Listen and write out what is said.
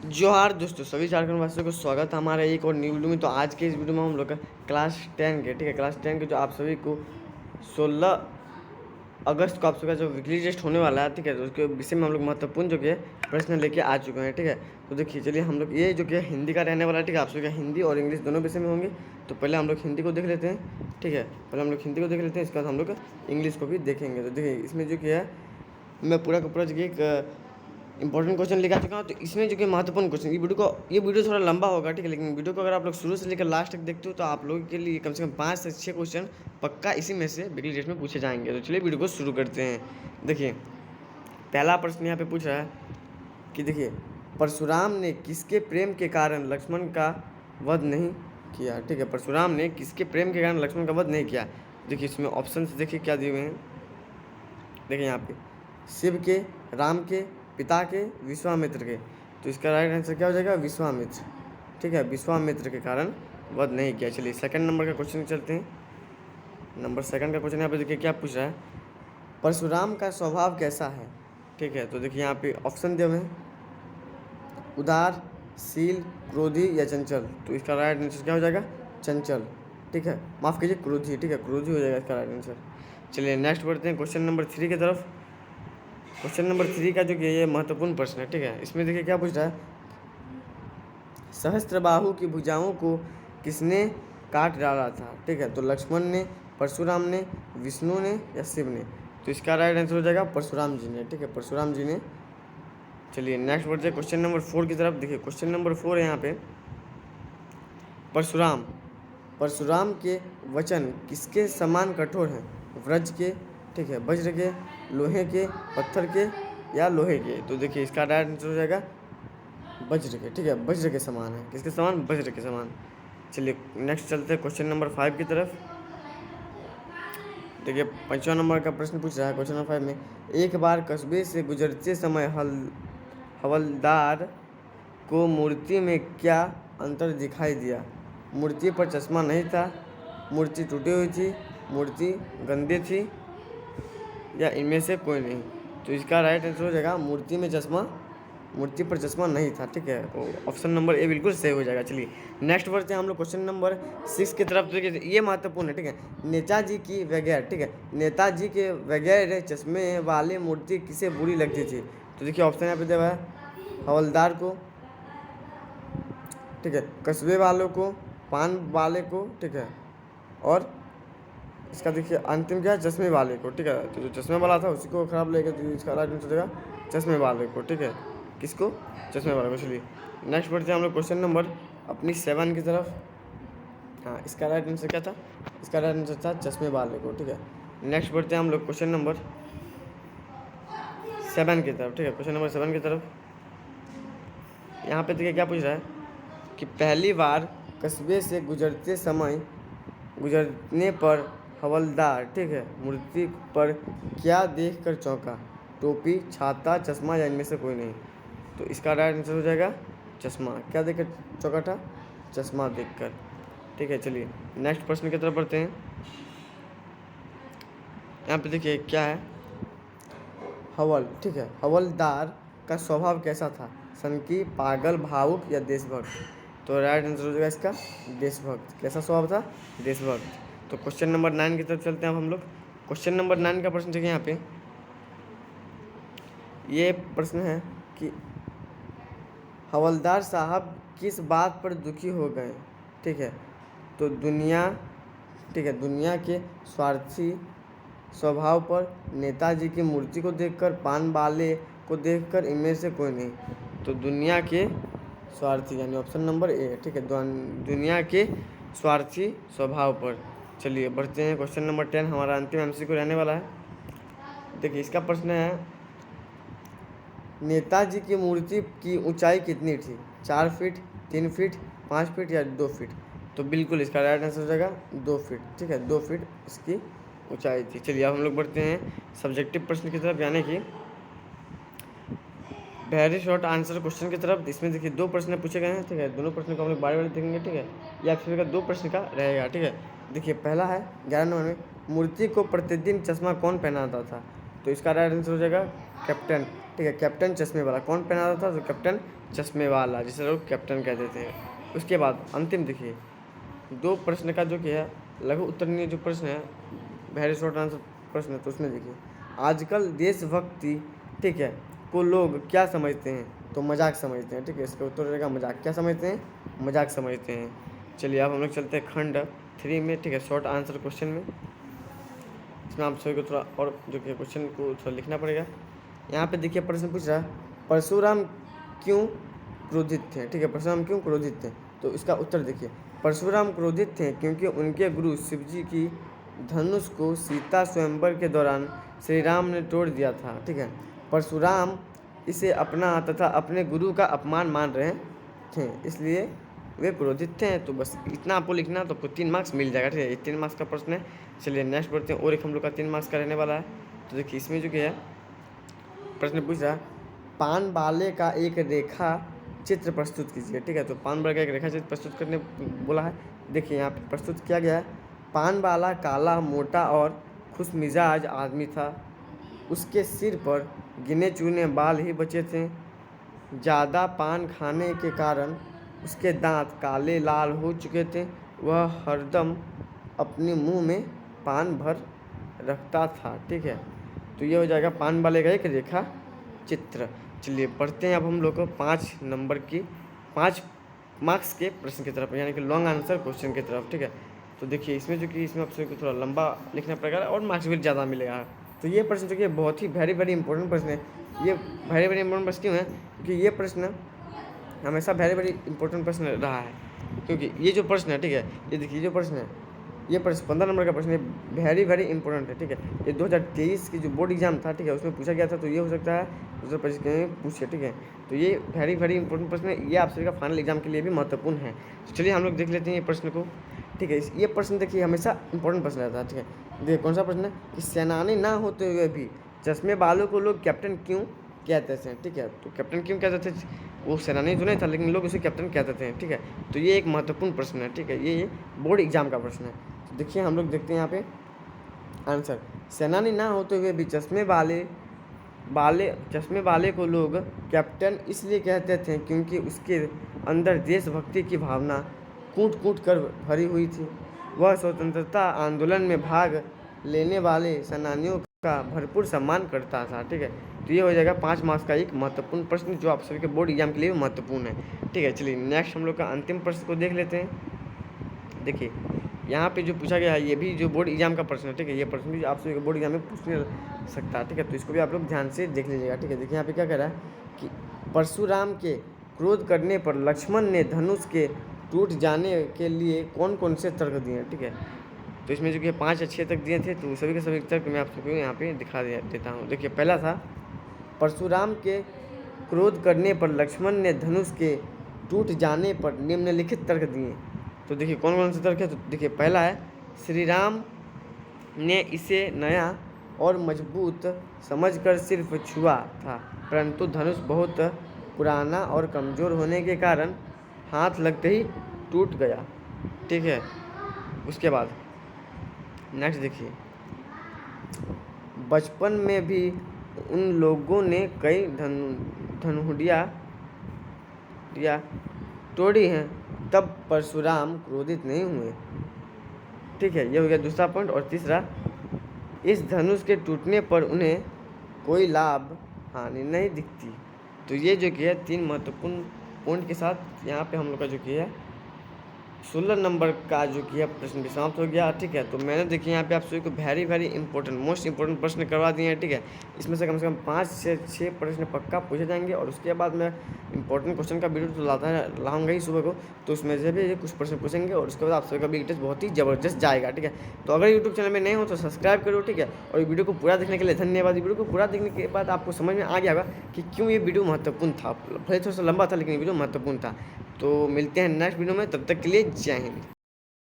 जोहार दोस्तों, सभी झारखंड वासियों को स्वागत है हमारे एक और न्यू वीडियो में। तो आज के इस वीडियो में हम लोग का क्लास 10 के, ठीक है, क्लास 10 के जो आप सभी को 16 अगस्त को आप सबका जो वीकली टेस्ट होने वाला है, ठीक है, तो उसके विषय में हम लोग महत्वपूर्ण जो कि है प्रश्न लेके आ चुके हैं, ठीक है। तो देखिए, चलिए हम लोग ये जो कि हिंदी का रहने वाला है, ठीक है, आप सभी का हिंदी और इंग्लिश दोनों विषय में होंगे। तो पहले हम लोग हिंदी को देख लेते हैं, ठीक है, पहले हम लोग हिंदी को देख लेते हैं, इसके बाद हम लोग इंग्लिश को भी देखेंगे। तो देखिए, इसमें जो कि है मैं पूरा का पूरा जो कि एक इंपॉर्टेंट क्वेश्चन लेकर आ चुका हूँ। तो इसमें जो कि महत्वपूर्ण क्वेश्चन, ये वीडियो थोड़ा लंबा होगा, ठीक है, लेकिन वीडियो को अगर आप लोग शुरू से लेकर लास्ट तक देखते हो तो आप लोगों के लिए कम से कम 5 से 6 क्वेश्चन पक्का इसी में से वीकली टेस्ट में पूछे जाएंगे। तो चलिए वीडियो को शुरू करते हैं। देखिए, पहला प्रश्न यहाँ पे पूछ रहा है कि देखिए, परशुराम ने किसके प्रेम के कारण लक्ष्मण का वध नहीं किया, ठीक है, परशुराम ने किसके प्रेम के कारण लक्ष्मण का वध नहीं किया। देखिए, इसमें ऑप्शन देखिए क्या दिए हुए हैं। देखिए यहाँ पे शिव के, राम के, पिता के, विश्वामित्र के। तो इसका राइट आंसर क्या हो जाएगा? विश्वामित्र, ठीक है, विश्वामित्र के कारण वध नहीं किया। चलिए सेकंड नंबर का क्वेश्चन चलते हैं। नंबर सेकंड का क्वेश्चन यहाँ पे देखिए क्या पूछ रहा है, परशुराम का स्वभाव कैसा है, ठीक है। तो देखिए यहाँ पे ऑप्शन दिए हुए हैं, उदार, शील, क्रोधी या चंचल। तो इसका राइट आंसर क्या हो जाएगा? चंचल, ठीक है, माफ़ कीजिए, क्रोधी, ठीक है, क्रोधी हो जाएगा इसका राइट आंसर। चलिए नेक्स्ट बढ़ते हैं क्वेश्चन नंबर 3 की तरफ। क्वेश्चन नंबर 3 का जो कि ये महत्वपूर्ण प्रश्न है, ठीक है, इसमें देखिए क्या पूछ रहा है, सहस्त्रबाहु की भुजाओं को किसने काट डाला था, ठीक है। तो लक्ष्मण ने, परशुराम ने, विष्णु ने या शिव ने। तो इसका राइट आंसर हो जाएगा परशुराम जी ने, ठीक है, परशुराम जी ने। चलिए नेक्स्ट बढ़ते हैं क्वेश्चन नंबर 4 की तरफ। देखिए क्वेश्चन नंबर 4 है यहाँ पे, परशुराम परशुराम के वचन किसके समान कठोर हैं, व्रज के, ठीक है, वज्र के, लोहे के, पत्थर के या लोहे के। तो देखिए इसका राइट आंसर हो जाएगा वज्र के, ठीक है, वज्र के समान है। किसके समान? वज्र के समान। चलिए नेक्स्ट चलते हैं क्वेश्चन नंबर 5 की तरफ। देखिए 5वां नंबर का प्रश्न पूछ रहा है क्वेश्चन नंबर 5 में, एक बार कस्बे से गुजरते समय हवलदार को मूर्ति में क्या अंतर दिखाई दिया? मूर्ति पर चश्मा नहीं था, मूर्ति टूटी हुई थी, मूर्ति गंदी थी या इनमें से कोई नहीं। तो इसका राइट आंसर हो जाएगा मूर्ति पर चश्मा नहीं था, ठीक है, ऑप्शन नंबर ए बिल्कुल सही हो जाएगा। चलिए नेक्स्ट बढ़ते हैं हम लोग क्वेश्चन नंबर 6 की तरफ। देखिए ये महत्वपूर्ण है, ठीक है, नेताजी की बगैर, ठीक है, नेताजी के बगैर चश्मे वाली मूर्ति किसे बुरी लगती थी? तो देखिए ऑप्शन यहाँ पे दिया हुआ है, हवलदार को, ठीक है, कस्बे वालों को, पान वाले को, ठीक है, और इसका देखिए अंतिम क्या है, चश्मे वाले को, ठीक है। तो जो चश्मे वाला था उसी को खराब लगेगा, तो इसका राइट आंसर देगा चश्मे वाले को, ठीक है, किसको? चश्मे वाले को। चलिए नेक्स्ट बढ़ते हैं हम लोग क्वेश्चन नंबर अपनी 7 की तरफ। हाँ, इसका राइट आंसर क्या था? इसका राइट आंसर था चश्मे वाले को, ठीक है। नेक्स्ट बढ़ते हैं हम लोग क्वेश्चन नंबर 7 की तरफ, ठीक है, क्वेश्चन नंबर 7 की तरफ। यहाँ पे देखिए क्या पूछ रहा है कि पहली बार कस्बे से गुजरने पर हवलदार, ठीक है, मूर्ति पर क्या देखकर चौंका? टोपी, छाता, चश्मा या इनमें से कोई नहीं। तो इसका राइट आंसर हो जाएगा चश्मा। क्या देखकर चौंका था? चश्मा देखकर, ठीक है। चलिए नेक्स्ट प्रश्न की तरफ बढ़ते हैं। यहाँ पे देखिए क्या है, ठीक है, हवलदार का स्वभाव कैसा था? सनकी, पागल, भावुक या देशभक्त? तो राइट आंसर हो जाएगा इसका देशभक्त। कैसा स्वभाव था? देशभक्त। तो क्वेश्चन नंबर 9 की तरफ चलते हैं अब हम लोग। क्वेश्चन नंबर 9 का प्रश्न देखिए यहाँ पे, ये प्रश्न है कि हवलदार साहब किस बात पर दुखी हो गए, ठीक है। तो दुनिया, ठीक है, दुनिया के स्वार्थी स्वभाव पर, नेताजी की मूर्ति को देखकर, पान वाले को देखकर, इनमें से कोई नहीं। तो दुनिया के स्वार्थी यानी ऑप्शन नंबर ए, ठीक है, दुनिया के स्वार्थी स्वभाव पर। चलिए बढ़ते हैं क्वेश्चन नंबर 10, हमारा अंतिम एमसीक्यू रहने वाला है। देखिए इसका प्रश्न है, नेताजी की मूर्ति की ऊंचाई कितनी थी? 4 फीट, 3 फीट, 5 फीट या 2 फीट? तो बिल्कुल इसका राइट आंसर हो जाएगा 2 फीट, ठीक है, 2 फीट इसकी ऊंचाई थी। चलिए अब हम लोग बढ़ते हैं सब्जेक्टिव प्रश्न की तरफ, यानी कि वेरी शॉर्ट आंसर क्वेश्चन की तरफ। इसमें देखिए 2 प्रश्न पूछे गए हैं, ठीक है, दोनों प्रश्नों को हम लोग बारी बारी देखेंगे, ठीक है, या फिर का 2 प्रश्न का रहेगा, ठीक है। देखिए पहला है 11 नंबर में, मूर्ति को प्रतिदिन चश्मा कौन पहनाता था? तो इसका राइट आंसर हो जाएगा कैप्टन, ठीक है, कैप्टन चश्मे वाला। कौन पहनाता था? तो कैप्टन चश्मे वाला, जिसे लोग कैप्टन कहते थे। उसके बाद अंतिम देखिए 2 प्रश्न का जो कि है लघु उत्तरीय जो प्रश्न है, वेरी शॉर्ट आंसर प्रश्न है, तो उसमें देखिए आजकल देशभक्ति, ठीक है, को लोग क्या समझते हैं? तो मजाक समझते हैं, ठीक है। इसका उत्तर रहेगा मजाक। क्या समझते हैं? मजाक समझते हैं। चलिए अब हम लोग चलते हैं खंड 3 में, ठीक है, शॉर्ट आंसर क्वेश्चन में। इसमें आप सभी को थोड़ा और जो कि क्वेश्चन को थोड़ा लिखना पड़ेगा। यहाँ पे देखिए प्रश्न पूछ रहा है परशुराम क्यों क्रोधित थे, ठीक है, परशुराम क्यों क्रोधित थे? तो इसका उत्तर देखिए परशुराम क्रोधित थे क्योंकि उनके गुरु शिवजी की धनुष को सीता स्वयंवर के दौरान श्री राम ने तोड़ दिया था, ठीक है। परशुराम इसे अपना तथा अपने गुरु का अपमान मान रहे थे, इसलिए वे क्रोधित थे। तो बस इतना आपको लिखना, तो आपको 3 मार्क्स मिल जाएगा, ठीक है। ये 3 मार्क्स का प्रश्न है। चलिए नेक्स्ट बढ़ते हैं। और एक हम लोग का 3 मार्क्स का रहने वाला है। तो देखिए इसमें जो कि है प्रश्न पूछ रहा है पान बाले का एक रेखा चित्र प्रस्तुत कीजिए, ठीक है। तो पान बाले का एक रेखा चित्र प्रस्तुत करने बोला है। देखिए यहाँ पे प्रस्तुत किया गया है। पान बाला काला, मोटा और खुशमिजाज आदमी था। उसके सिर पर गिने चुने बाल ही बचे थे। ज़्यादा पान खाने के कारण उसके दांत काले लाल हो चुके थे। वह हरदम अपने मुंह में पान भर रखता था, ठीक है। तो ये हो जाएगा पान वाले का एक रेखा चित्र। चलिए पढ़ते हैं अब हम लोग को 5 नंबर की 5 मार्क्स के प्रश्न की तरफ, यानी कि लॉन्ग आंसर क्वेश्चन की तरफ, ठीक है। तो देखिए इसमें जो कि इसमें आपसे थोड़ा लंबा लिखना पड़ेगा और मार्क्स भी ज़्यादा मिलेगा। तो ये प्रश्न जो कि बहुत ही वेरी इंपॉर्टेंट प्रश्न है। ये वेरी इंपॉर्टेंट प्रश्न क्यों है? क्योंकि ये प्रश्न हमेशा वेरी इंपॉर्टेंट प्रश्न रहा है। क्योंकि ये जो प्रश्न है, ठीक है, ये देखिए जो प्रश्न है, ये प्रश्न 15 नंबर का प्रश्न है, वेरी इंपॉर्टेंट है, ठीक है। ये 2023 की जो बोर्ड एग्जाम था, ठीक है, उसमें पूछा गया था। तो ये हो सकता है 2025 के पूछे, ठीक है। तो ये वेरी इंपॉर्टेंट प्रश्न है। ये आप सभी का फाइनल एग्जाम के लिए भी महत्वपूर्ण है। तो चलिए हम लोग देख लेते हैं ये प्रश्न को, ठीक है। ये प्रश्न देखिए हमेशा इंपॉर्टेंट प्रश्न रहता है, ठीक है। देखिए कौन सा प्रश्न है कि सेनानी ना होते हुए भी चश्मे वालों को लोग कैप्टन क्यों कहते थे, ठीक है। तो कैप्टन क्यों कहते थे? वो सेनानी तो नहीं था, लेकिन लोग उसे कैप्टन कहते थे, ठीक है। तो ये एक महत्वपूर्ण प्रश्न है, ठीक है। ये बोर्ड एग्जाम का प्रश्न है। तो देखिए हम लोग देखते हैं यहाँ पे आंसर। सेनानी ना होते हुए भी चश्मे वाले को लोग कैप्टन इसलिए कहते थे क्योंकि उसके अंदर देशभक्ति की भावना कूट कूट कर भरी हुई थी। वह स्वतंत्रता आंदोलन में भाग लेने वाले सेनानियों का भरपूर सम्मान करता था, ठीक है। तो ये हो जाएगा 5 मार्क्स का एक महत्वपूर्ण प्रश्न, जो आप सभी के बोर्ड एग्जाम के लिए महत्वपूर्ण है, ठीक है। चलिए नेक्स्ट हम लोग का अंतिम प्रश्न को देख लेते हैं। देखिए यहाँ पे जो पूछा गया है ये भी जो बोर्ड एग्जाम का प्रश्न है, ठीक है। ये प्रश्न भी आप सभी के बोर्ड एग्जाम में पूछने सकता है, ठीक है। तो इसको भी आप लोग ध्यान से देख लीजिएगा, ठीक है। देखिए यहाँ पे क्या कह रहा है कि परशुराम के क्रोध करने पर लक्ष्मण ने धनुष के टूट जाने के लिए कौन कौन से तर्क दिए, ठीक है। तो इसमें जो कि 5 या 6 तक दिए थे। तो सभी के सभी तर्क मैं आप सबको यहाँ पे दिखा देता हूँ। देखिए पहला था परशुराम के क्रोध करने पर लक्ष्मण ने धनुष के टूट जाने पर निम्नलिखित तर्क दिए। तो देखिए कौन कौन से तर्क है? तो देखिए पहला है श्री राम ने इसे नया और मजबूत समझकर सिर्फ छुआ था, परंतु धनुष बहुत पुराना और कमज़ोर होने के कारण हाथ लगते ही टूट गया, ठीक है। उसके बाद नेक्स्ट देखिए बचपन में भी उन लोगों ने कई धनुड़ियाँ तोड़ी हैं, तब परशुराम क्रोधित नहीं हुए, ठीक है। ये हो गया दूसरा पॉइंट। और तीसरा इस धनुष के टूटने पर उन्हें कोई लाभ हानि नहीं दिखती। तो ये जो कि है 3 महत्वपूर्ण पॉइंट के साथ यहाँ पे हम लोग का जो कि है 16 नंबर का जो कि है प्रश्न भी समाप्त हो गया, ठीक है। तो मैंने देखिए यहाँ पे आप सभी को वेरी इंपॉर्टेंट मोस्ट इंपॉर्टेंट प्रश्न करवा दिए हैं, ठीक है। इसमें से कम 5 से 6 प्रश्न पक्का पूछे जाएंगे। और उसके बाद मैं इंपॉर्टेंट क्वेश्चन का वीडियो तो लाऊंगा ही सुबह को। तो उसमें से भी कुछ प्रश्न पूछेंगे और उसके बाद आप सभी का भी टेस्ट बहुत ही ज़बरदस्त जाएगा, ठीक है। तो अगर यूट्यूब चैनल में नए हो तो सब्सक्राइब करो, ठीक है। और वीडियो को पूरा देखने के लिए धन्यवाद। वीडियो को पूरा देखने के बाद आपको समझ में आ गया होगा कि क्यों ये वीडियो महत्वपूर्ण था। भले थोड़ा सा लंबा था लेकिन वीडियो महत्वपूर्ण था। तो मिलते हैं नेक्स्ट वीडियो में, तब तक के लिए जय हिंद।